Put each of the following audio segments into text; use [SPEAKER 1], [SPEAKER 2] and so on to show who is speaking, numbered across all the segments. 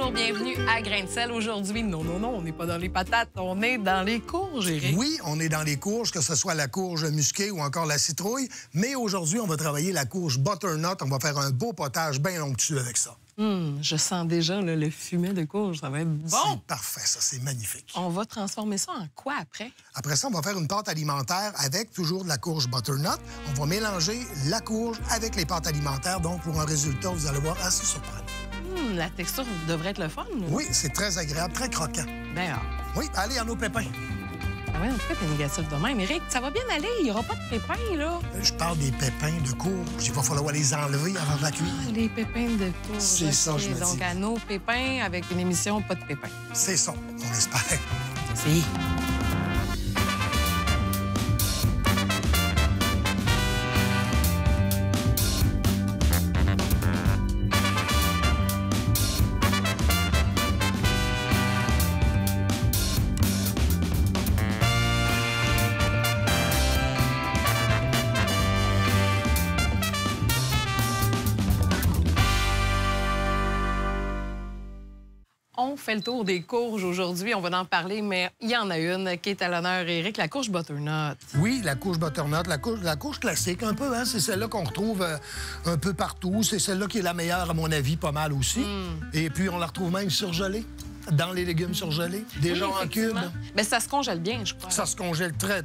[SPEAKER 1] Bonjour, bienvenue à Grain de sel. Aujourd'hui, non, on n'est pas dans les patates, on est dans les courges, Éric.
[SPEAKER 2] Oui, on est dans les courges, que ce soit la courge musquée ou encore la citrouille. Mais aujourd'hui, on va travailler la courge butternut. On va faire un beau potage bien onctueux avec ça.
[SPEAKER 1] Je sens déjà là, le fumet de courge, ça va être bon.
[SPEAKER 2] C'est parfait, ça, c'est magnifique.
[SPEAKER 1] On va transformer ça en quoi après?
[SPEAKER 2] Après ça, on va faire une pâte alimentaire avec toujours de la courge butternut. On va mélanger la courge avec les pâtes alimentaires, donc pour un résultat, vous allez voir, assez surprenant.
[SPEAKER 1] La texture devrait être le fun. Là.
[SPEAKER 2] Oui, c'est très agréable, très croquant.
[SPEAKER 1] Bien.
[SPEAKER 2] Oui, allez, à nos pépins.
[SPEAKER 1] Ah oui, pourquoi t'es négatif de même? Éric, ça va bien aller, il n'y aura pas de pépins, là.
[SPEAKER 2] Je parle des pépins de courge. Il va falloir les enlever avant de la cuire.
[SPEAKER 1] Ah, les pépins de courge.
[SPEAKER 2] C'est ça, je me dis.
[SPEAKER 1] Donc, à nos pépins, avec une émission pas de pépins.
[SPEAKER 2] C'est ça, on espère.
[SPEAKER 1] Si. On fait le tour des courges aujourd'hui. On va en parler, mais il y en a une qui est à l'honneur, Éric, la courge butternut.
[SPEAKER 2] Oui, la courge butternut, la courge classique un peu, hein? C'est celle-là qu'on retrouve un peu partout. C'est celle-là qui est la meilleure, à mon avis, pas mal aussi. Et puis, on la retrouve même surgelée, dans les légumes surgelés, déjà en cubes.
[SPEAKER 1] Mais ça se congèle bien, je crois.
[SPEAKER 2] Ça se congèle très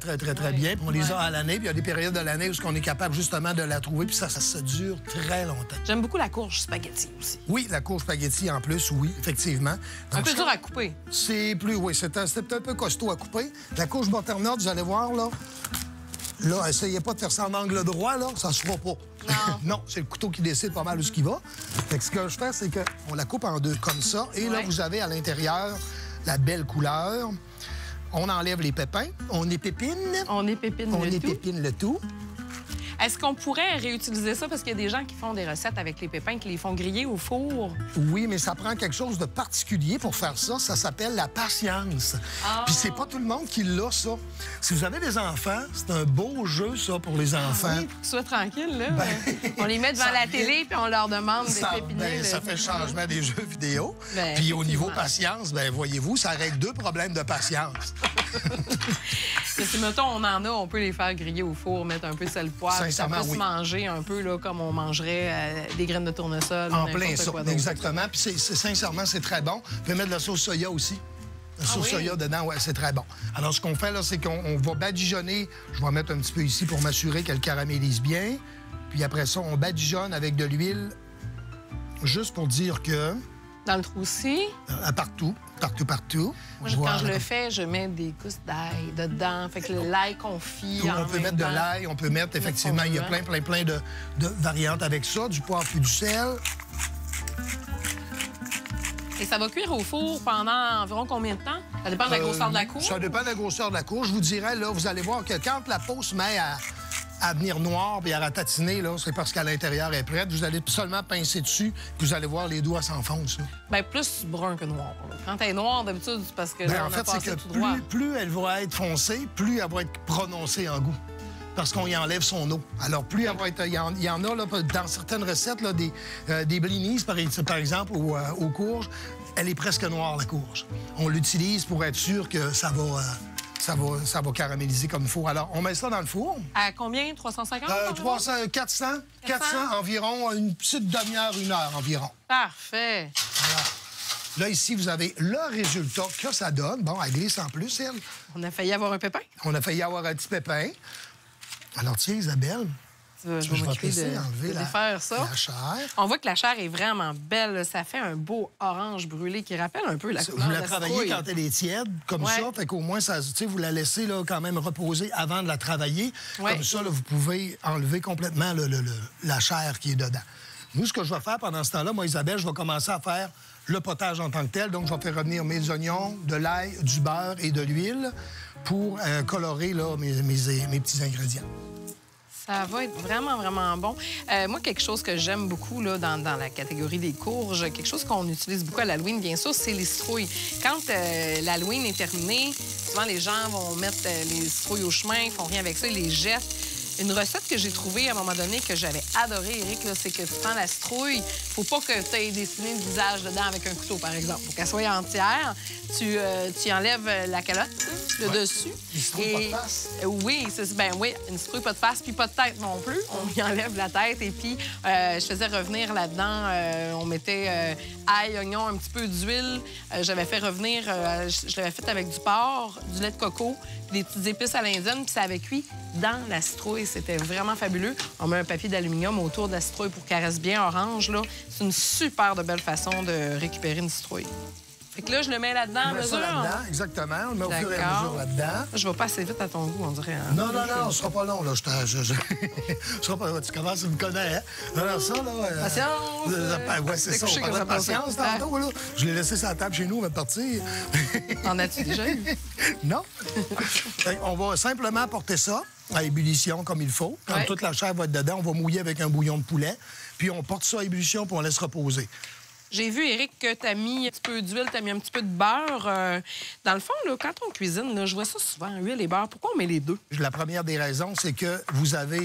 [SPEAKER 2] bien. Puis on les a à l'année, puis il y a des périodes de l'année où on est capable justement de la trouver, puis ça se dure très longtemps.
[SPEAKER 1] J'aime beaucoup la courge spaghetti aussi.
[SPEAKER 2] Oui, la courge spaghetti en plus, oui, effectivement. Donc,
[SPEAKER 1] un peu dur à couper.
[SPEAKER 2] C'est plus, oui, c'est un peu costaud à couper. La courge butternut, vous allez voir, là, essayez pas de faire ça en angle droit, là, ça se fera pas.
[SPEAKER 1] Non.
[SPEAKER 2] Non, c'est le couteau qui décide pas mal où ce qui va. Fait que ce que je fais, c'est qu'on la coupe en deux comme ça. Et là, vous avez à l'intérieur la belle couleur. On enlève les pépins. On épépine.
[SPEAKER 1] On épépine
[SPEAKER 2] le tout.
[SPEAKER 1] Est-ce qu'on pourrait réutiliser ça? Parce qu'il y a des gens qui font des recettes avec les pépins, qui les font griller au four.
[SPEAKER 2] Oui, mais ça prend quelque chose de particulier pour faire ça. Ça s'appelle la patience. Puis c'est pas tout le monde qui l'a, ça. Si vous avez des enfants, c'est un beau jeu, ça, pour les enfants.
[SPEAKER 1] Oui, qu'ils soient tranquilles, là. On les met devant la télé, puis on leur demande d'épépiner.
[SPEAKER 2] Ça fait le changement des jeux vidéo. Puis au niveau patience, voyez-vous, ça règle deux problèmes de patience.
[SPEAKER 1] Si, mettons, on en a, on peut les faire griller au four, mettre un peu de sel poivre. Ça peut se manger un peu là, comme on mangerait des graines de tournesol.
[SPEAKER 2] En plein ça, exactement. Puis sincèrement, c'est très bon. Vous pouvez mettre de la sauce soya aussi. La sauce soya dedans, ouais, c'est très bon. Alors, ce qu'on fait, là, c'est qu'on va badigeonner. Je vais en mettre un petit peu ici pour m'assurer qu'elle caramélise bien. Puis après ça, on badigeonne avec de l'huile, juste pour dire que...
[SPEAKER 1] Dans le trou aussi?
[SPEAKER 2] Partout.
[SPEAKER 1] Moi, quand je le fais, je mets des gousses d'ail dedans. Fait que l'ail confit.
[SPEAKER 2] On peut mettre de l'ail, on peut mettre, effectivement, il y a plein de variantes avec ça, du poivre puis du sel.
[SPEAKER 1] Et ça va cuire au four pendant environ combien de temps? Ça dépend de la grosseur de la courge? Ça
[SPEAKER 2] dépend de la grosseur de la courge. Je vous dirais, là, vous allez voir que quand la peau se met à venir noire puis à ratatiner, là, c'est parce qu'à l'intérieur est prête. Vous allez seulement pincer dessus, puis vous allez voir les doigts s'enfoncent. Bien,
[SPEAKER 1] plus brun que noir. Là. Quand elle est noire, d'habitude, c'est parce que
[SPEAKER 2] en fait, c'est que plus elle va être foncée, plus elle va être prononcée en goût. Parce qu'on y enlève son eau. Alors, plus elle va être... Il y en a, là, dans certaines recettes, là, des blinis, par exemple, aux courges, elle est presque noire, la courge. On l'utilise pour être sûr que ça va caraméliser comme il faut. Alors, on met ça dans le four.
[SPEAKER 1] À combien? 350?
[SPEAKER 2] 400 environ, une petite demi-heure, 1 heure environ.
[SPEAKER 1] Parfait.
[SPEAKER 2] Alors, là, ici, vous avez le résultat que ça donne. Bon, elle glisse en plus, elle.
[SPEAKER 1] On a failli avoir un pépin.
[SPEAKER 2] On a failli avoir un petit pépin. Alors, tiens, Isabelle,
[SPEAKER 1] je vais m'occuper de faire ça.
[SPEAKER 2] La chair.
[SPEAKER 1] On voit que la chair est vraiment belle. Ça fait un beau orange brûlé qui rappelle un peu la couleur
[SPEAKER 2] de la travaillez quand elle est tiède, comme ça. Fait qu'au moins, vous la laissez là, quand même reposer avant de la travailler. Comme ça, là, vous pouvez enlever complètement la chair qui est dedans. Nous, ce que je vais faire pendant ce temps-là, moi, Isabelle, je vais commencer à faire le potage en tant que tel. Donc, je vais faire revenir mes oignons, de l'ail, du beurre et de l'huile pour colorer là, mes petits ingrédients.
[SPEAKER 1] Ça va être vraiment, vraiment bon. Moi, quelque chose que j'aime beaucoup là, dans la catégorie des courges, quelque chose qu'on utilise beaucoup à l'Halloween, bien sûr, c'est les citrouilles. Quand l'Halloween est terminé, souvent les gens vont mettre les citrouilles au chemin, ils font rien avec ça, ils les jettent. Une recette que j'ai trouvée à un moment donné que j'avais adorée, Éric, c'est que tu prends la citrouille. Faut pas que tu aies dessiné le visage dedans avec un couteau, par exemple. Faut qu'elle soit entière. Tu enlèves la calotte, le dessus.
[SPEAKER 2] Une citrouille, pas de face?
[SPEAKER 1] Oui, oui, une citrouille, pas de face, puis pas de tête non plus. On y enlève la tête et puis je faisais revenir là-dedans, on mettait ail, oignon, un petit peu d'huile. J'avais fait revenir, je l'avais fait avec du porc, du lait de coco, puis des petites épices à l'indienne, puis ça avait cuit dans la citrouille. C'était vraiment fabuleux. On met un papier d'aluminium autour de la citrouille pour qu'elle reste bien orange, là. C'est une super de belle façon de récupérer une citrouille. Fait que là, je le mets là-dedans à mesure.
[SPEAKER 2] Là-dedans, exactement. On le met au fur et à mesure là-dedans.
[SPEAKER 1] Je vais pas assez vite à ton goût, on dirait. Hein?
[SPEAKER 2] Non, on sera pas long, là. Sera pas... Tu commences, tu me connais, hein? Alors, ça, là...
[SPEAKER 1] Patience!
[SPEAKER 2] Ouais, c'est ça. On parle de patience tantôt, là. Je l'ai laissé sur la table chez nous, on va partir.
[SPEAKER 1] En as-tu déjà eu?
[SPEAKER 2] Non. On va simplement porter ça à ébullition comme il faut. Quand toute la chair va être dedans, on va mouiller avec un bouillon de poulet. Puis on porte ça à ébullition, puis on laisse reposer.
[SPEAKER 1] J'ai vu, Éric, que tu as mis un petit peu d'huile, tu as mis un petit peu de beurre. Dans le fond, là, quand on cuisine, là, je vois ça souvent, huile et beurre. Pourquoi on met les deux? La première des raisons, c'est que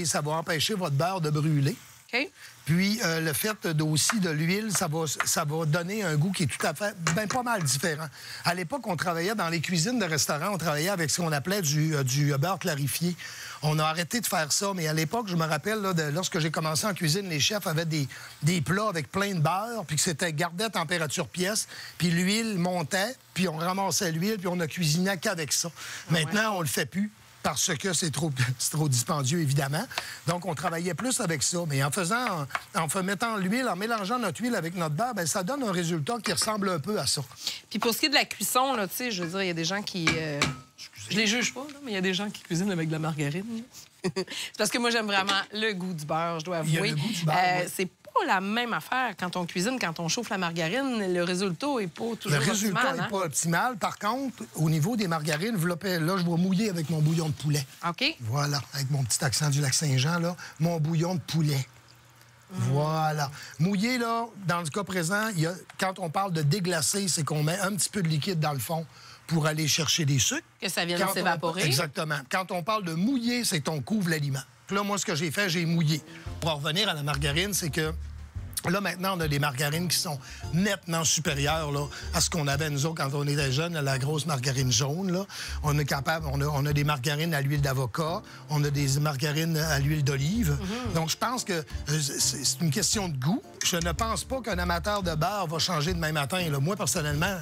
[SPEAKER 1] ça va empêcher votre beurre de brûler. OK.
[SPEAKER 2] Puis le fait aussi de l'huile, ça va donner un goût qui est tout à fait, pas mal différent. À l'époque, on travaillait dans les cuisines de restaurants, on travaillait avec ce qu'on appelait du beurre clarifié. On a arrêté de faire ça, mais à l'époque, je me rappelle, là, lorsque j'ai commencé en cuisine, les chefs avaient des plats avec plein de beurre, puis que c'était gardé à température pièce, puis l'huile montait, puis on ramassait l'huile, puis on ne cuisinait qu'avec ça. Maintenant, on le fait plus. Parce que c'est trop dispendieux, évidemment. Donc, on travaillait plus avec ça. Mais en mettant l'huile, en mélangeant notre huile avec notre beurre, bien, ça donne un résultat qui ressemble un peu à ça.
[SPEAKER 1] Puis pour ce qui est de la cuisson, là, tu sais, je veux dire, il y a des gens qui... Je les juge pas, là, mais il y a des gens qui cuisinent avec de la margarine. C'est parce que moi, j'aime vraiment le goût du beurre, je dois avouer.
[SPEAKER 2] Il y a le goût du beurre, oui.
[SPEAKER 1] C'est pas la même affaire quand on cuisine, quand on chauffe la margarine. Le résultat n'est pas toujours optimal.
[SPEAKER 2] Le résultat n'est pas optimal. Par contre, au niveau des margarines, là, je vais mouiller avec mon bouillon de poulet.
[SPEAKER 1] OK.
[SPEAKER 2] Voilà, avec mon petit accent du Lac-Saint-Jean, là, mon bouillon de poulet. Voilà. Mouiller, là, dans le cas présent, quand on parle de déglacer, c'est qu'on met un petit peu de liquide dans le fond pour aller chercher des sucres.
[SPEAKER 1] Que ça vienne s'évaporer.
[SPEAKER 2] Exactement. Quand on parle de mouiller, c'est qu'on couvre l'aliment. Puis là, moi, ce que j'ai fait, j'ai mouillé. Pour en revenir à la margarine, c'est que là, maintenant, on a des margarines qui sont nettement supérieures là, à ce qu'on avait, nous autres, quand on était jeunes, la grosse margarine jaune. Là. On est capable, on a des margarines à l'huile d'avocat, on a des margarines à l'huile d'olive. Donc, je pense que c'est une question de goût. Je ne pense pas qu'un amateur de beurre va changer demain matin. Là. Moi, personnellement,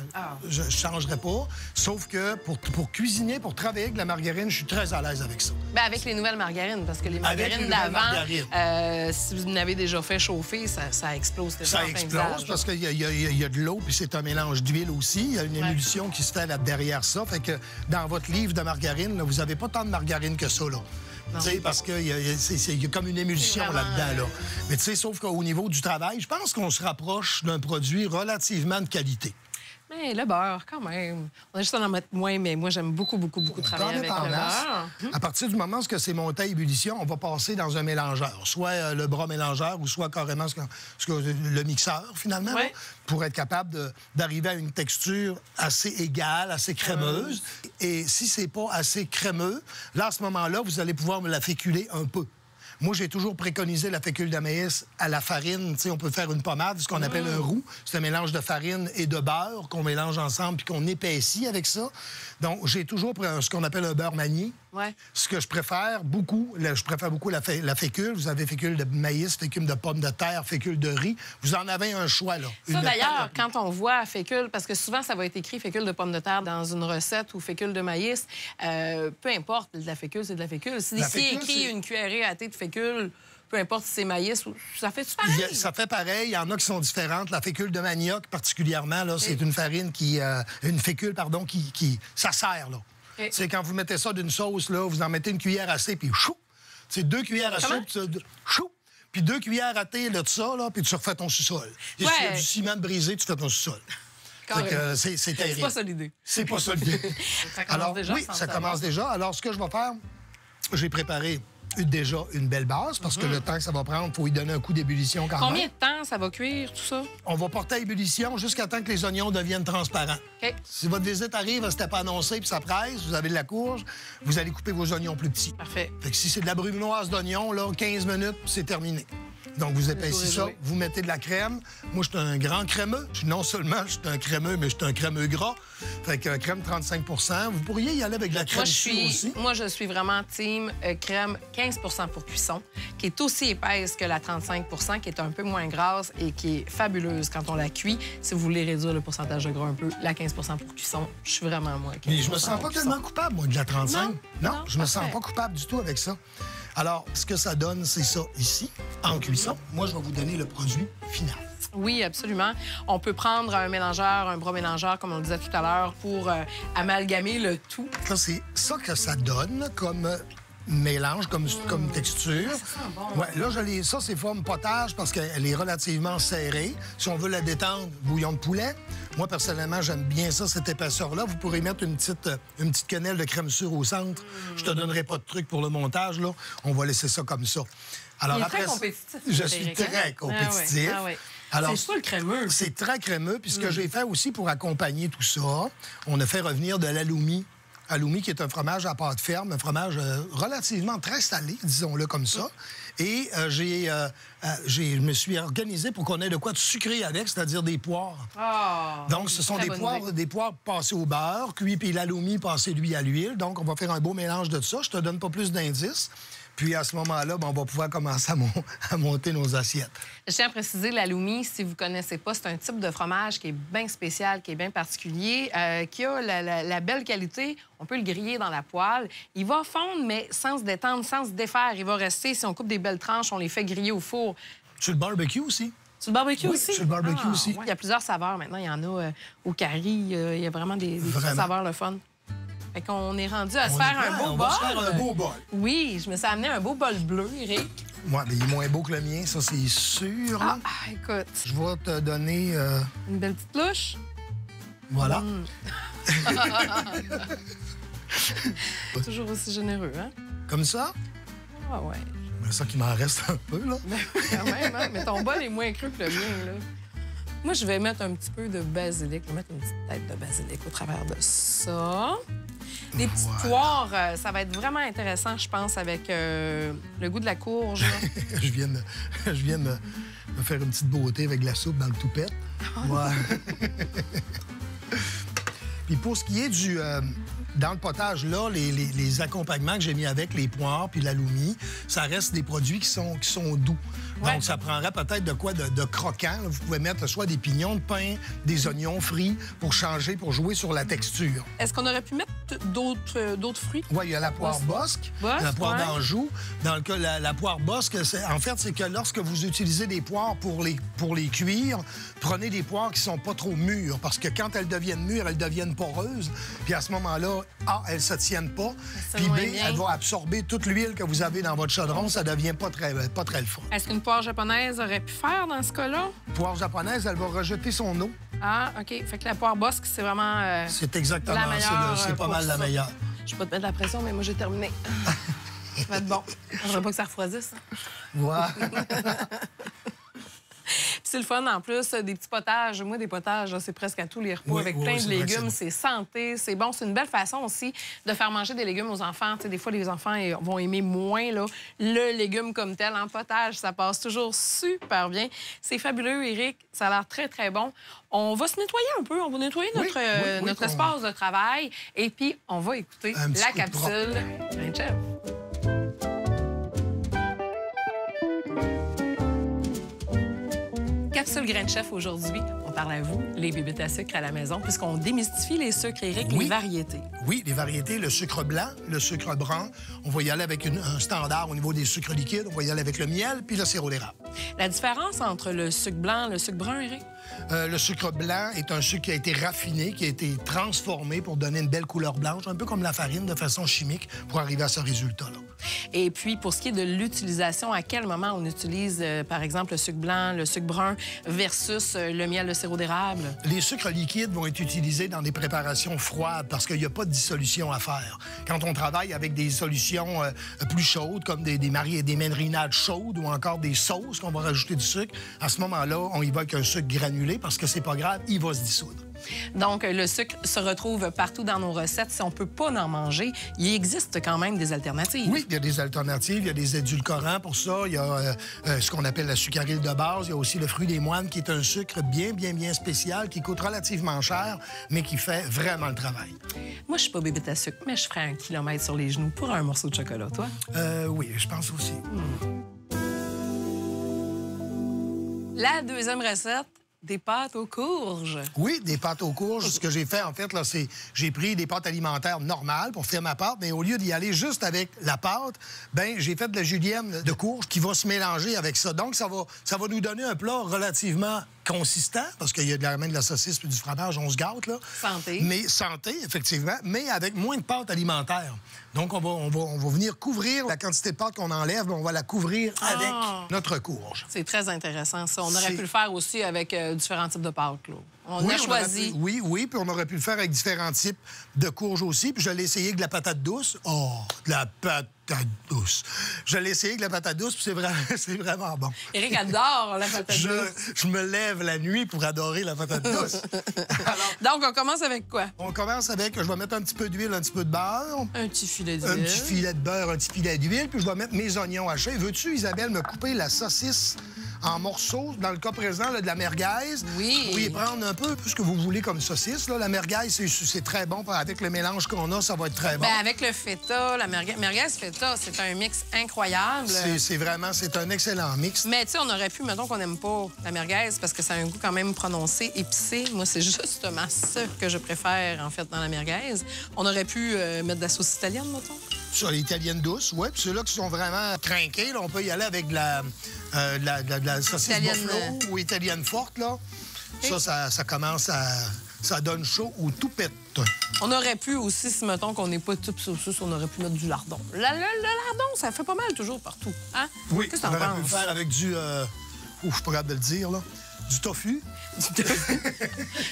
[SPEAKER 2] je ne changerais pas. Sauf que pour cuisiner, pour travailler avec la margarine, je suis très à l'aise avec ça.
[SPEAKER 1] Bien, avec les nouvelles margarines, parce que les margarines d'avant, si vous n'avez déjà fait chauffer, ça explose.
[SPEAKER 2] Ça explose parce qu'il y a de l'eau, puis c'est un mélange d'huile aussi. Il y a une émulsion qui se fait là derrière ça. Fait que dans votre livre de margarine, là, vous n'avez pas tant de margarine que ça, là. Parce qu'il y a comme une émulsion là-dedans. Là. Mais tu sais, sauf qu'au niveau du travail, je pense qu'on se rapproche d'un produit relativement de qualité.
[SPEAKER 1] Mais le beurre, quand même. On a juste en mettre moins, mais moi, j'aime beaucoup travailler avec le beurre.
[SPEAKER 2] À partir du moment où c'est monté à ébullition, on va passer dans un mélangeur, soit le bras mélangeur ou soit carrément le mixeur, finalement, là, pour être capable d'arriver à une texture assez égale, assez crémeuse. Et si c'est pas assez crémeux, là, à ce moment-là, vous allez pouvoir me la féculer un peu. Moi, j'ai toujours préconisé la fécule de maïs à la farine. Tu sais, on peut faire une pommade, ce qu'on appelle un roux. C'est un mélange de farine et de beurre qu'on mélange ensemble puis qu'on épaissit avec ça. Donc, j'ai toujours pris ce qu'on appelle un beurre manié. Ce que je préfère beaucoup, je préfère beaucoup la fécule. Vous avez fécule de maïs, fécule de pommes de terre, fécule de riz. Vous en avez un choix, là.
[SPEAKER 1] Ça, d'ailleurs, quand on voit fécule, parce que souvent, ça va être écrit fécule de pommes de terre dans une recette ou fécule de maïs, peu importe, de la fécule, c'est de la fécule. Si écrit une cuillerée à thé de fécule, peu importe si c'est maïs, ça fait pareil. Ça fait pareil.
[SPEAKER 2] Il y en a qui sont différentes. La fécule de manioc, particulièrement, là, c'est une farine une fécule, pardon, ça sert, là. C'est quand vous mettez ça d'une sauce, là, vous en mettez une cuillère à thé, puis chou! C'est 2 cuillères à soupe, chou! Puis 2 cuillères à thé de ça, là, puis tu refais ton sous-sol. S'il y a du ciment brisé, tu fais ton sous-sol. C'est terrible.
[SPEAKER 1] C'est pas ça l'idée.
[SPEAKER 2] C'est pas ça l'idée.
[SPEAKER 1] Ça commence déjà.
[SPEAKER 2] Oui, ça commence déjà. Alors, ce que je vais faire, j'ai préparé déjà une belle base parce que le temps que ça va prendre, il faut y donner un coup d'ébullition quand même.
[SPEAKER 1] Combien de temps ça va cuire, tout ça?
[SPEAKER 2] On va porter à ébullition jusqu'à temps que les oignons deviennent transparents.
[SPEAKER 1] OK.
[SPEAKER 2] Si votre visite arrive, c'était pas annoncé puis ça presse, vous avez de la courge, vous allez couper vos oignons plus petits.
[SPEAKER 1] Parfait.
[SPEAKER 2] Fait que si c'est de la bruminoise d'oignon, là, 15 minutes, c'est terminé. Donc, vous épaissez ça, vous mettez de la crème. Moi, je suis un grand crémeux. Non seulement je suis un crémeux, mais je suis un crémeux gras. Fait que crème 35 Vous pourriez y aller avec de la crème aussi.
[SPEAKER 1] Moi, je suis vraiment team crème 15 pour cuisson, qui est aussi épaisse que la 35 qui est un peu moins grasse et qui est fabuleuse quand on la cuit. Si vous voulez réduire le pourcentage de gras un peu, la 15 pour cuisson, je suis vraiment, moi, 15
[SPEAKER 2] Mais je me sens pas tellement coupable, moi, de la 35. Non, je me sens pas coupable du tout avec ça. Alors, ce que ça donne, c'est ça ici, en cuisson. Moi, je vais vous donner le produit final.
[SPEAKER 1] Oui, absolument. On peut prendre un mélangeur, un bras mélangeur, comme on le disait tout à l'heure, pour amalgamer le tout.
[SPEAKER 2] Ça, c'est ça que ça donne comme mélange, comme texture.
[SPEAKER 1] Ça sent bon.
[SPEAKER 2] Ouais, là, ça, c'est forme potage parce qu'elle est relativement serrée. Si on veut la détendre, bouillon de poulet. Moi, personnellement, j'aime bien ça, cette épaisseur-là. Vous pourrez mettre une petite quenelle de crème sûre au centre. Je te donnerai pas de truc pour le montage, là. On va laisser ça comme ça. Alors,
[SPEAKER 1] après, très compétitif.
[SPEAKER 2] Je suis très compétitif.
[SPEAKER 1] Ah oui.
[SPEAKER 2] Alors,
[SPEAKER 1] c'est pas le crémeux.
[SPEAKER 2] C'est très crémeux. Puis ce que j'ai fait aussi pour accompagner tout ça, on a fait revenir de l'aloumi. Aloumi, qui est un fromage à pâte ferme, un fromage relativement très salé, disons-le comme ça. Et je me suis organisé pour qu'on ait de quoi de sucré avec, c'est-à-dire des poires.
[SPEAKER 1] Oh,
[SPEAKER 2] donc, ce sont des poires passées au beurre, cuit, puis l'aloumi passé, lui, à l'huile. Donc, on va faire un beau mélange de ça. Je te donne pas plus d'indices. Puis à ce moment-là, on va pouvoir commencer à monter nos assiettes.
[SPEAKER 1] Je tiens à préciser, l'aloumi, si vous ne connaissez pas, c'est un type de fromage qui est bien spécial, qui est bien particulier, qui a la belle qualité. On peut le griller dans la poêle. Il va fondre, mais sans se détendre, sans se défaire. Il va rester, si on coupe des belles tranches, on les fait griller au four.
[SPEAKER 2] Sur le barbecue aussi.
[SPEAKER 1] Sur le barbecue aussi?
[SPEAKER 2] Sur le barbecue aussi.
[SPEAKER 1] Ouais. Il y a plusieurs saveurs maintenant. Il y en a au curry. Il y a vraiment des saveurs le fun. Fait qu'on est rendu à se faire un beau bol.
[SPEAKER 2] On va se faire un beau bol.
[SPEAKER 1] Oui, je me suis amené un beau bol bleu, Éric.
[SPEAKER 2] Oui, mais il est moins beau que le mien, ça, c'est sûr.
[SPEAKER 1] Ah, écoute.
[SPEAKER 2] Je vais te donner...
[SPEAKER 1] Une belle petite louche.
[SPEAKER 2] Voilà.
[SPEAKER 1] Toujours aussi généreux, hein?
[SPEAKER 2] Comme ça?
[SPEAKER 1] Ah ouais.
[SPEAKER 2] C'est ça qui m'en reste un peu, là.
[SPEAKER 1] Quand même, hein? Mais ton bol est moins cru que le mien, là. Moi, je vais mettre un petit peu de basilic. Je vais mettre une petite tête de basilic au travers de ça. Des petites poires, ça va être vraiment intéressant, je pense, avec le goût de la courge.
[SPEAKER 2] je viens de me faire une petite beauté avec de la soupe dans le toupette. Ouais. Puis pour ce qui est du... dans le potage, là, les accompagnements que j'ai mis avec, les poires puis l'aloumi, ça reste des produits qui sont doux.
[SPEAKER 1] Ouais.
[SPEAKER 2] Donc, ça prendrait peut-être de quoi de croquant. Vous pouvez mettre soit des pignons de pain, des oignons frits pour changer, pour jouer sur la texture.
[SPEAKER 1] Est-ce qu'on aurait pu mettre d'autres fruits?
[SPEAKER 2] Oui, il y a la poire bosque, la poire d'Anjou. Dans le cas, la poire bosque, en fait, c'est que lorsque vous utilisez des poires pour les cuire, prenez des poires qui sont pas trop mûres, parce que quand elles deviennent mûres, elles deviennent poreuses. Puis à ce moment-là, A, elles se tiennent pas. Puis B, elles vont absorber toute l'huile que vous avez dans votre chaudron. Ça devient pas très le fun.
[SPEAKER 1] Est-ce qu'une poire japonaise aurait pu faire dans ce cas-là?
[SPEAKER 2] Poire japonaise, elle va rejeter son eau.
[SPEAKER 1] Ah, OK. Fait que la poire bosque, c'est vraiment...
[SPEAKER 2] c'est exactement
[SPEAKER 1] la meilleure.
[SPEAKER 2] C'est pas mal la meilleure.
[SPEAKER 1] Je vais pas te mettre la pression, mais moi, j'ai terminé. Ça va être bon. Je veux pas que ça refroidisse.
[SPEAKER 2] Ouais.
[SPEAKER 1] C'est le fun, en plus, des petits potages. Moi, des potages, c'est presque à tous les repas, avec plein de légumes. C'est santé, c'est bon. C'est une belle façon aussi de faire manger des légumes aux enfants. T'sais, des fois, les enfants vont aimer moins là, le légume comme tel. En potage, ça passe toujours super bien. C'est fabuleux, Éric. Ça a l'air très, très bon. On va se nettoyer un peu. On va nettoyer notre espace de travail. Et puis, on va écouter la capsule Grain de Chef. Capsule Grain de Chef aujourd'hui, on parle à vous, les bébites à sucre à la maison, puisqu'on démystifie les sucres, Éric, les variétés.
[SPEAKER 2] Oui, les variétés, le sucre blanc, le sucre brun. On va y aller avec un standard au niveau des sucres liquides. On va y aller avec le miel puis le sirop d'érable.
[SPEAKER 1] La différence entre le sucre blanc et le sucre brun, Éric?
[SPEAKER 2] Le sucre blanc est un sucre qui a été raffiné, qui a été transformé pour donner une belle couleur blanche, un peu comme la farine, de façon chimique, pour arriver à ce résultat-là.
[SPEAKER 1] Et puis, pour ce qui est de l'utilisation, à quel moment on utilise, par exemple, le sucre blanc, le sucre brun? versus le miel de sirop d'érable?
[SPEAKER 2] Les sucres liquides vont être utilisés dans des préparations froides parce qu'il n'y a pas de dissolution à faire. Quand on travaille avec des solutions plus chaudes, comme des marinades chaudes ou encore des sauces qu'on va rajouter du sucre, à ce moment-là, on y va avec un sucre granulé parce que c'est pas grave, il va se dissoudre.
[SPEAKER 1] Donc, le sucre se retrouve partout dans nos recettes. Si on ne peut pas en manger, il existe quand même des alternatives.
[SPEAKER 2] Oui, il y a des alternatives. Il y a des édulcorants pour ça. Il y a ce qu'on appelle la sucralide de base. Il y a aussi le fruit des moines, qui est un sucre bien spécial, qui coûte relativement cher, mais qui fait vraiment le travail.
[SPEAKER 1] Moi, je suis pas bébête à sucre, mais je ferais 1 kilomètre sur les genoux pour un morceau de chocolat. Toi?
[SPEAKER 2] Oui, je pense aussi.
[SPEAKER 1] La deuxième recette, des pâtes aux courges.
[SPEAKER 2] Oui, des pâtes aux courges. Ce que j'ai fait, en fait, là, c'est j'ai pris des pâtes alimentaires normales pour faire ma pâte, mais au lieu d'y aller juste avec la pâte, ben j'ai fait de la julienne de courge qui va se mélanger avec ça. Donc, ça va nous donner un plat relativement consistant, parce qu'il y a de la saucisse puis du fromage, on se gâte, là.
[SPEAKER 1] Santé.
[SPEAKER 2] Mais santé, effectivement, mais avec moins de pâte alimentaire. Donc, on va venir couvrir la quantité de pâte qu'on enlève, on va la couvrir avec notre courge.
[SPEAKER 1] C'est très intéressant, ça. On aurait pu le faire aussi avec différents types de pâtes, là. On
[SPEAKER 2] Oui,
[SPEAKER 1] a choisi.
[SPEAKER 2] Oui, puis on aurait pu le faire avec différents types de courges aussi. Puis je l'ai essayé avec de la patate douce. Oh, de la patate douce. Je l'ai essayé avec de la patate douce, puis c'est vraiment bon.
[SPEAKER 1] Éric adore la patate douce.
[SPEAKER 2] Je me lève la nuit pour adorer la patate douce. Alors,
[SPEAKER 1] donc, on commence avec quoi?
[SPEAKER 2] On commence avec, je vais mettre un petit peu d'huile, un petit peu de beurre.
[SPEAKER 1] Un petit filet d'huile.
[SPEAKER 2] Un petit filet de beurre, un petit filet d'huile, puis je vais mettre mes oignons hachés. Veux-tu, Isabelle, me couper la saucisse en morceaux, dans le cas présent, là, de la merguez?
[SPEAKER 1] Oui.
[SPEAKER 2] Vous y prendre un peu, ce que vous voulez comme saucisse. Là. La merguez, c'est très bon. Avec le mélange qu'on a, ça va être très bon.
[SPEAKER 1] Bien, avec le feta, la merguez feta, c'est un mix incroyable.
[SPEAKER 2] C'est un excellent mix.
[SPEAKER 1] Mais tu sais, on aurait pu, mettons qu'on n'aime pas la merguez parce que ça a un goût quand même prononcé, épicé. Moi, c'est justement ça que je préfère, en fait, dans la merguez. On aurait pu mettre de la sauce italienne, mettons.
[SPEAKER 2] Sur les italiennes douces, oui. Puis ceux-là qui sont vraiment trinqués, là, on peut y aller avec de la saucisse buffalo ou italienne forte, là. Okay. Ça commence à... Ça donne chaud ou tout pète.
[SPEAKER 1] On aurait pu aussi, si mettons qu'on n'est pas tout saucisse, on aurait pu mettre du lardon. Le lardon, ça fait pas mal toujours partout. Hein?
[SPEAKER 2] Oui, on aurait pu le faire avec du... je suis pas capable de le dire, là. Du tofu.
[SPEAKER 1] Du tofu.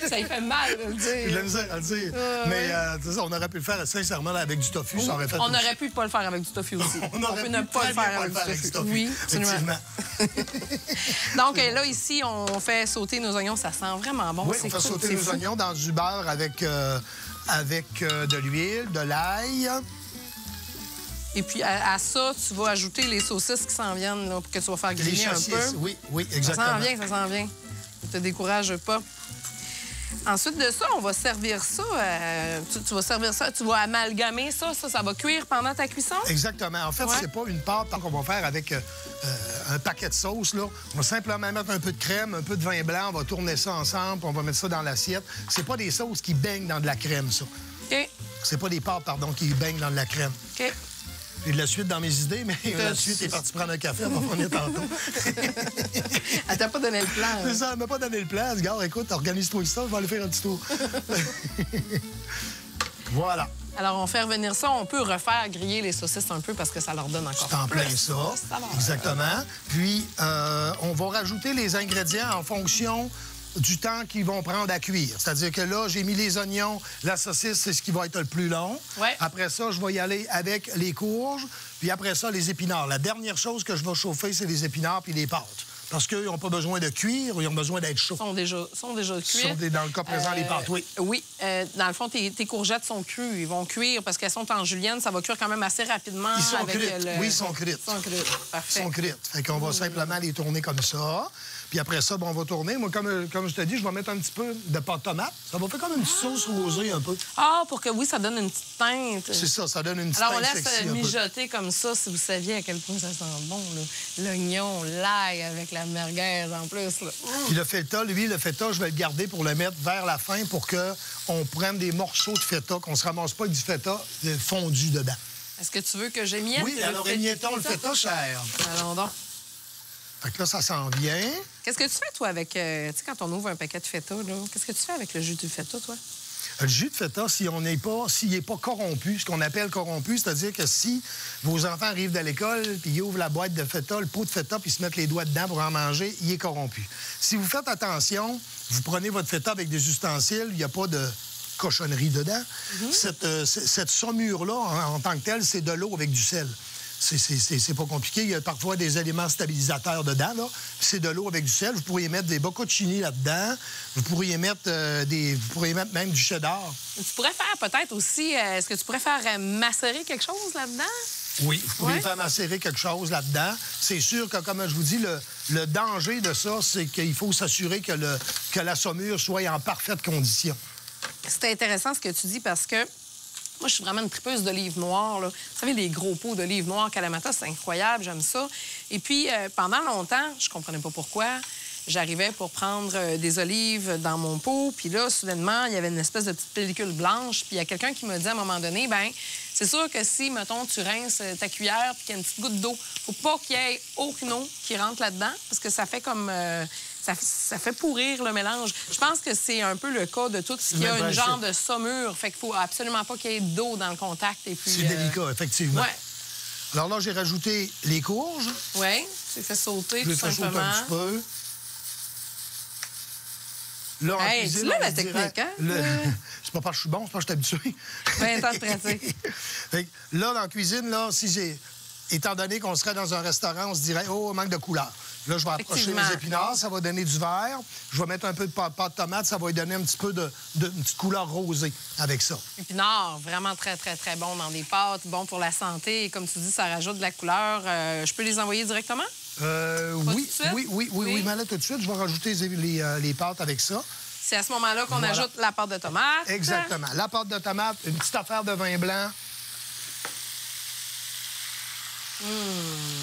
[SPEAKER 1] Ça y fait mal de le dire.
[SPEAKER 2] J'ai la misère à le dire. Mais on aurait pu le faire sincèrement avec du tofu. Ça aurait fait
[SPEAKER 1] on aurait pu pas le faire avec du tofu aussi.
[SPEAKER 2] on peut ne pas le faire avec du tofu.
[SPEAKER 1] Oui,
[SPEAKER 2] effectivement.
[SPEAKER 1] Donc là, ici, on fait sauter nos oignons. Ça sent vraiment bon.
[SPEAKER 2] Oui, on fait sauter nos oignons dans du beurre avec de l'huile, de l'ail.
[SPEAKER 1] Et puis, à ça, tu vas ajouter les saucisses qui s'en viennent là, pour que tu vas faire griller un peu.
[SPEAKER 2] Oui, exactement.
[SPEAKER 1] Ça s'en vient. Ne te décourage pas. Ensuite de ça, on va servir ça. Tu vas servir ça, tu vas amalgamer ça. Ça va cuire pendant ta cuisson?
[SPEAKER 2] Exactement. En fait, c'est pas une pâte qu'on va faire avec un paquet de sauce. Là. On va simplement mettre un peu de crème, un peu de vin blanc. On va tourner ça ensemble, puis on va mettre ça dans l'assiette. C'est pas des sauces qui baignent dans de la crème, ça.
[SPEAKER 1] OK.
[SPEAKER 2] C'est pas des pâtes, pardon, qui baignent dans de la crème.
[SPEAKER 1] OK.
[SPEAKER 2] J'ai de la suite dans mes idées, mais la suite est partie prendre un café, on va revenir tantôt.
[SPEAKER 1] Elle t'a pas donné le plan.
[SPEAKER 2] C'est ça, elle m'a pas donné le plan. Regarde, écoute, organise-toi ça, je vais aller faire un petit tour. Voilà.
[SPEAKER 1] Alors, on fait revenir ça. On peut refaire griller les saucisses un peu parce que ça leur donne encore plus.
[SPEAKER 2] C'est en plein ça. Exactement. Puis, on va rajouter les ingrédients en fonction du temps qu'ils vont prendre à cuire. C'est-à-dire que là, j'ai mis les oignons, la saucisse, c'est ce qui va être le plus long.
[SPEAKER 1] Ouais.
[SPEAKER 2] Après ça, je vais y aller avec les courges, puis après ça, les épinards. La dernière chose que je vais chauffer, c'est les épinards puis les pâtes. Parce qu'ils n'ont pas besoin de cuire, ils ont besoin d'être chauds.
[SPEAKER 1] Ils sont déjà cuits.
[SPEAKER 2] Dans le cas présent, les pâtes, oui.
[SPEAKER 1] Oui. Dans le fond, tes courgettes sont crues. Ils vont cuire parce qu'elles sont en julienne. Ça va cuire quand même assez rapidement.
[SPEAKER 2] Ils sont cuites. Oui, ils sont cuites.
[SPEAKER 1] Ils sont cuites. Parfait.
[SPEAKER 2] Ils sont cuites. Fait qu'on va simplement les tourner comme ça. Puis après ça, on va tourner. Moi, comme je te dis, je vais mettre un petit peu de pâte tomate. Ça va faire comme une petite sauce rosée un peu.
[SPEAKER 1] Ah, pour que, oui, ça donne une petite teinte.
[SPEAKER 2] C'est ça donne une petite
[SPEAKER 1] teinte.
[SPEAKER 2] Alors,
[SPEAKER 1] on laisse mijoter comme ça, si vous saviez à quel point ça sent bon. L'oignon, l'ail avec la merguez en plus. Là.
[SPEAKER 2] Puis le feta, je vais le garder pour le mettre vers la fin pour qu'on prenne des morceaux de feta, qu'on se ramasse pas avec du feta fondu dedans.
[SPEAKER 1] Est-ce que tu veux que j'émiette?
[SPEAKER 2] Oui, alors émiettons le feta, cher.
[SPEAKER 1] Allons donc.
[SPEAKER 2] Fait que là, ça sent bien.
[SPEAKER 1] Qu'est-ce que tu fais, toi, avec... tu sais, quand on ouvre un paquet de feta, là, qu'est-ce que tu fais avec le jus du feta, toi?
[SPEAKER 2] Le jus de feta, s'il n'est pas corrompu, ce qu'on appelle corrompu, c'est-à-dire que si vos enfants arrivent de l'école, puis ils ouvrent la boîte de feta, le pot de feta, puis ils se mettent les doigts dedans pour en manger, il est corrompu. Si vous faites attention, vous prenez votre feta avec des ustensiles, il n'y a pas de cochonnerie dedans. Cette saumure-là, en tant que telle, c'est de l'eau avec du sel. C'est pas compliqué. Il y a parfois des éléments stabilisateurs dedans, là. C'est de l'eau avec du sel. Vous pourriez mettre des bocconcini là-dedans. Vous pourriez mettre même du cheddar.
[SPEAKER 1] Tu pourrais faire peut-être aussi... Est-ce que tu pourrais faire macérer quelque chose là-dedans?
[SPEAKER 2] Oui, vous pourriez faire macérer quelque chose là-dedans. C'est sûr que, comme je vous dis, le danger de ça, c'est qu'il faut s'assurer que la saumure soit en parfaite condition.
[SPEAKER 1] C'est intéressant ce que tu dis parce que moi, je suis vraiment une tripeuse d'olives noires, là. Vous savez, les gros pots d'olives noires Kalamata, c'est incroyable, j'aime ça. Et puis, pendant longtemps, je comprenais pas pourquoi, j'arrivais pour prendre des olives dans mon pot, puis là, soudainement, il y avait une espèce de petite pellicule blanche, puis il y a quelqu'un qui m'a dit à un moment donné, bien, c'est sûr que si, mettons, tu rinces ta cuillère puis qu'il y a une petite goutte d'eau, faut pas qu'il y ait aucune eau qui rentre là-dedans, parce que ça fait comme... Ça fait pourrir le mélange. Je pense que c'est un peu le cas de tout ce qui a une genre de saumure. Fait qu'il faut absolument pas qu'il y ait d'eau dans le contact.
[SPEAKER 2] C'est délicat, effectivement.
[SPEAKER 1] Ouais.
[SPEAKER 2] Alors là, j'ai rajouté les courges.
[SPEAKER 1] Oui, j'ai fait sauter
[SPEAKER 2] tout
[SPEAKER 1] simplement.
[SPEAKER 2] Sauter un petit peu. Là, en cuisine,
[SPEAKER 1] tu l'as, la technique, hein?
[SPEAKER 2] C'est pas parce que je suis bon, c'est parce que je suis habitué.
[SPEAKER 1] 20 ans de pratique.
[SPEAKER 2] Là, dans la cuisine, là, étant donné qu'on serait dans un restaurant, on se dirait, oh, manque de couleur. Là, je vais approcher les épinards, ça va donner du vert. Je vais mettre un peu de pâte de tomate, ça va lui donner un petit peu une petite couleur rosée avec ça.
[SPEAKER 1] Épinards, vraiment très, très, très bon dans des pâtes, bon pour la santé. Et comme tu dis, ça rajoute de la couleur. Je peux les envoyer directement?
[SPEAKER 2] Oui. Mais là, tout de suite, je vais rajouter les pâtes avec ça.
[SPEAKER 1] C'est à ce moment-là qu'on ajoute la pâte de tomate.
[SPEAKER 2] Exactement. La pâte de tomate, une petite affaire de vin blanc.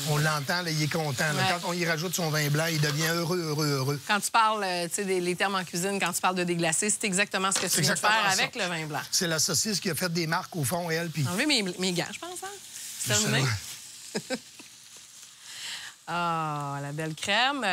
[SPEAKER 2] On l'entend, là, il est content. Là. Quand on y rajoute son vin blanc, il devient heureux.
[SPEAKER 1] Quand tu parles, tu sais, les termes en cuisine, quand tu parles de déglacer, c'est exactement ce que tu viens de faire avec le vin blanc.
[SPEAKER 2] C'est la saucisse qui a fait des marques au fond, elle. Puis...
[SPEAKER 1] J'ai enlevé mes gants, je pense, hein? C'est terminé. Ah, la belle crème.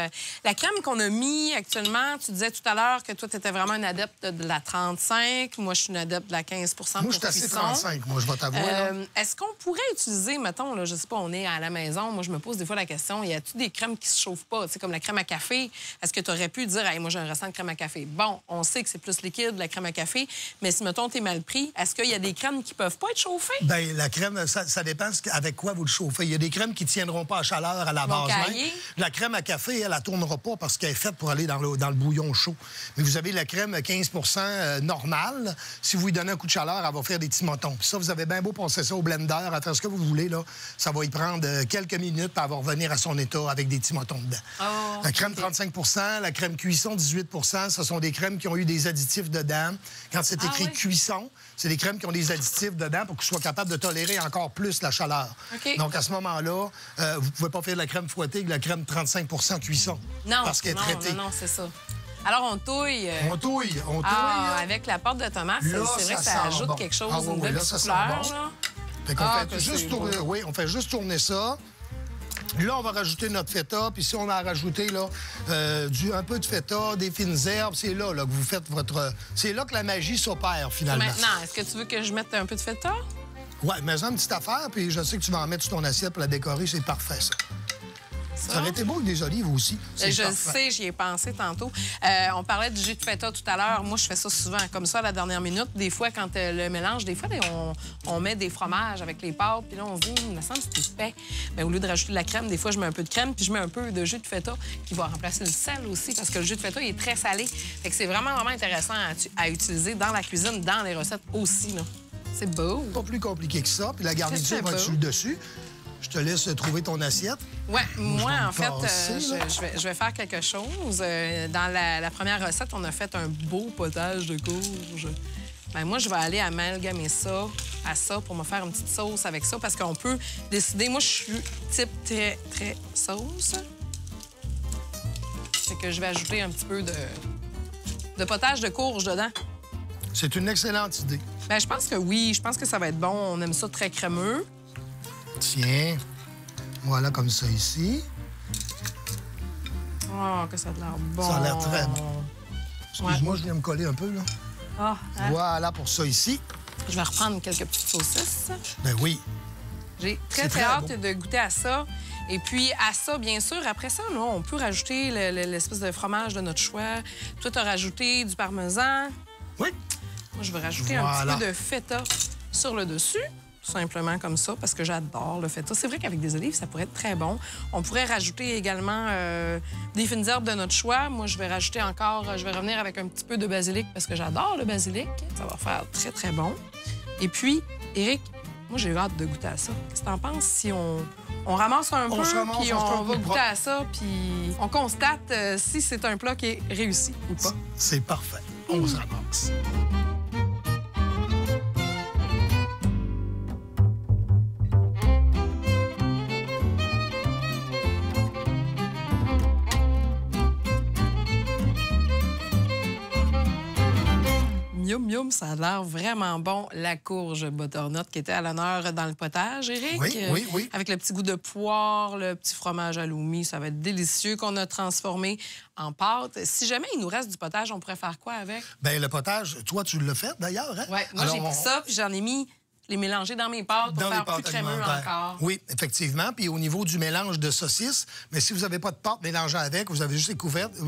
[SPEAKER 1] La crème qu'on a mis actuellement, tu disais tout à l'heure que toi, tu étais vraiment une adepte de la 35. Moi, je suis une adepte de la 15 pour cuisson.
[SPEAKER 2] Moi, je suis assez 35, moi, je vais t'avouer.
[SPEAKER 1] Est-ce qu'on pourrait utiliser, mettons, là, je sais pas, on est à la maison, moi, je me pose des fois la question, y a-t-il des crèmes qui se chauffent pas? Tu sais, comme la crème à café, est-ce que tu aurais pu dire, hey, moi, j'ai un restant de crème à café? Bon, on sait que c'est plus liquide, la crème à café, mais si, mettons, t'es mal pris, est-ce qu'il y a des crèmes qui peuvent pas être chauffées?
[SPEAKER 2] Bien, la crème, ça dépend avec quoi vous le chauffez. Il y a des crèmes qui tiendront pas à chaleur à la base. La crème à café, elle ne tournera pas parce qu'elle est faite pour aller dans le bouillon chaud. Mais vous avez la crème 15 normale. Si vous lui donnez un coup de chaleur, elle va faire des petits motons. Puis ça, vous avez bien beau passer ça au blender, à faire ce que vous voulez, là. Ça va y prendre quelques minutes, puis elle va revenir à son état avec des petits motons dedans.
[SPEAKER 1] Oh,
[SPEAKER 2] la crème 35 la crème cuisson 18 ce sont des crèmes qui ont eu des additifs dedans. Quand c'est écrit cuisson, c'est des crèmes qui ont des additifs dedans pour qu'ils soient capables de tolérer encore plus la chaleur. Donc, à ce moment-là, vous ne pouvez pas faire de la crème fouettée avec la crème 35 cuisson.
[SPEAKER 1] Non,
[SPEAKER 2] parce qu'elle est traitée.
[SPEAKER 1] Non, c'est ça. Alors, on touille.
[SPEAKER 2] On touille.
[SPEAKER 1] Avec la pâte de tomate, c'est vrai que ça ajoute quelque chose, une belle petite couleur.
[SPEAKER 2] Fait qu'on fait juste tourner, on fait juste tourner ça. Là, on va rajouter notre feta. Puis si on a rajouté là, un peu de feta, des fines herbes, c'est là que vous faites votre... C'est là que la magie s'opère, finalement.
[SPEAKER 1] Maintenant, est-ce que tu veux que je mette un peu de feta?
[SPEAKER 2] Oui, mais une petite affaire, puis je sais que tu vas en mettre sur ton assiette pour la décorer. C'est parfait, ça. Ça aurait été beau avec des olives aussi.
[SPEAKER 1] Je sais, j'y ai pensé tantôt. On parlait du jus de feta tout à l'heure. Moi, je fais ça souvent, comme ça, à la dernière minute. Des fois, quand le mélange, des fois, on met des fromages avec les pâtes, puis là, on se dit, il me semble que c'est épais. Bien, au lieu de rajouter de la crème, des fois, je mets un peu de crème, puis je mets un peu de jus de feta qui va remplacer le sel aussi, parce que le jus de feta, il est très salé. Fait que c'est vraiment, vraiment intéressant à utiliser dans la cuisine, dans les recettes aussi, là. C'est beau.
[SPEAKER 2] Pas plus compliqué que ça, puis la garniture va être sur le dessus. Je te laisse trouver ton assiette.
[SPEAKER 1] Oui, moi, en fait, je vais faire quelque chose. Dans la première recette, on a fait un beau potage de courge. Bien, moi, je vais aller amalgamer ça à ça pour me faire une petite sauce avec ça parce qu'on peut décider. Moi, je suis type très, très sauce. C'est que je vais ajouter un petit peu de potage de courge dedans.
[SPEAKER 2] C'est une excellente idée.
[SPEAKER 1] Bien, je pense que oui. Je pense que ça va être bon. On aime ça très crémeux.
[SPEAKER 2] Tiens, voilà comme ça ici.
[SPEAKER 1] Oh, que ça a l'air bon.
[SPEAKER 2] Ça a l'air très bon. Excuse-moi, je viens me coller un peu, là.
[SPEAKER 1] Ah, hein?
[SPEAKER 2] Voilà pour ça ici.
[SPEAKER 1] Je vais reprendre quelques petites saucisses.
[SPEAKER 2] Ben oui.
[SPEAKER 1] J'ai très hâte de goûter à ça. Et puis, à ça, bien sûr, après ça, là, on peut rajouter l'espèce de fromage de notre choix. Toi, tu as rajouté du parmesan.
[SPEAKER 2] Oui.
[SPEAKER 1] Moi, je vais rajouter un petit peu de feta sur le dessus. Simplement comme ça, parce que j'adore le feta. C'est vrai qu'avec des olives, ça pourrait être très bon. On pourrait rajouter également des fines herbes de notre choix. Moi, je vais rajouter encore, je vais revenir avec un petit peu de basilic parce que j'adore le basilic. Ça va faire très, très bon. Et puis, Éric, moi, j'ai hâte de goûter à ça. Qu'est-ce que t'en penses si on ramasse un peu, puis on va goûter à ça, puis on constate si c'est un plat qui est réussi ou pas?
[SPEAKER 2] C'est parfait. On se ramasse.
[SPEAKER 1] Yum, yum, ça a l'air vraiment bon. La courge butternut qui était à l'honneur dans le potage, Éric.
[SPEAKER 2] Oui.
[SPEAKER 1] Avec le petit goût de poire, le petit fromage halloumi, ça va être délicieux qu'on a transformé en pâte. Si jamais il nous reste du potage, on pourrait faire quoi avec?
[SPEAKER 2] Bien, le potage, toi, tu l'as fait d'ailleurs, hein?
[SPEAKER 1] Oui, moi, j'ai pris ça, puis j'en ai mis les mélanger dans mes pâtes pour faire plus crémeux encore.
[SPEAKER 2] Oui, effectivement. Puis au niveau du mélange de saucisses, mais si vous n'avez pas de pâte mélangée avec, vous avez juste les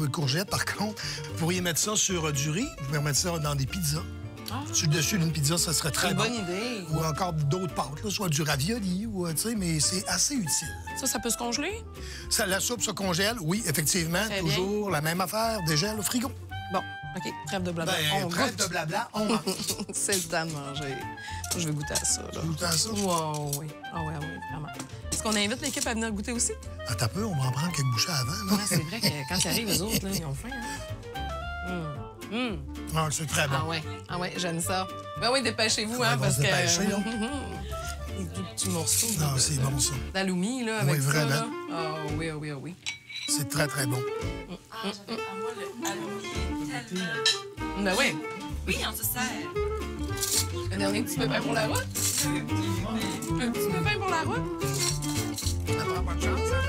[SPEAKER 2] courgettes, par contre, vous pourriez mettre ça sur du riz. Vous pouvez mettre ça dans des pizzas. Sur le dessus d'une pizza, ça serait très bon.
[SPEAKER 1] Bonne idée.
[SPEAKER 2] Ou encore d'autres pâtes, là, soit du ravioli, ou, mais c'est assez utile.
[SPEAKER 1] Ça peut se congeler?
[SPEAKER 2] La soupe se congèle, oui, effectivement.
[SPEAKER 1] Très
[SPEAKER 2] toujours
[SPEAKER 1] bien.
[SPEAKER 2] La même affaire, dégèle au frigo.
[SPEAKER 1] Bon, OK, trêve de blabla.
[SPEAKER 2] Trêve de blabla, on mange.
[SPEAKER 1] C'est le temps de manger. Moi, je vais goûter à ça. Là.
[SPEAKER 2] Goûter à ça?
[SPEAKER 1] Wow, oui. Ah oui, vraiment. Est-ce qu'on invite l'équipe à venir goûter aussi?
[SPEAKER 2] Attends un peu, on va en prendre quelques bouchées avant. Là.
[SPEAKER 1] Ouais, c'est vrai que quand ils arrivent, les autres, là, ils ont faim. Hein?
[SPEAKER 2] Ah, c'est très bon.
[SPEAKER 1] Ah ouais, j'aime ça. Ben oui, dépêchez-vous, hein, parce que... Des petits morceaux.
[SPEAKER 2] Non, c'est bon, ça.
[SPEAKER 1] D'halloumi, là, avec ça.
[SPEAKER 2] Vraiment.
[SPEAKER 1] Là. Ah oui.
[SPEAKER 2] C'est très, très bon.
[SPEAKER 3] Moi, le halloumi est tellement...
[SPEAKER 1] Ben oui.
[SPEAKER 3] Oui, on se sert.
[SPEAKER 1] Un dernier petit pépin pour la route? Un petit pépin pour la route?
[SPEAKER 2] Ça prend pas de chance, hein,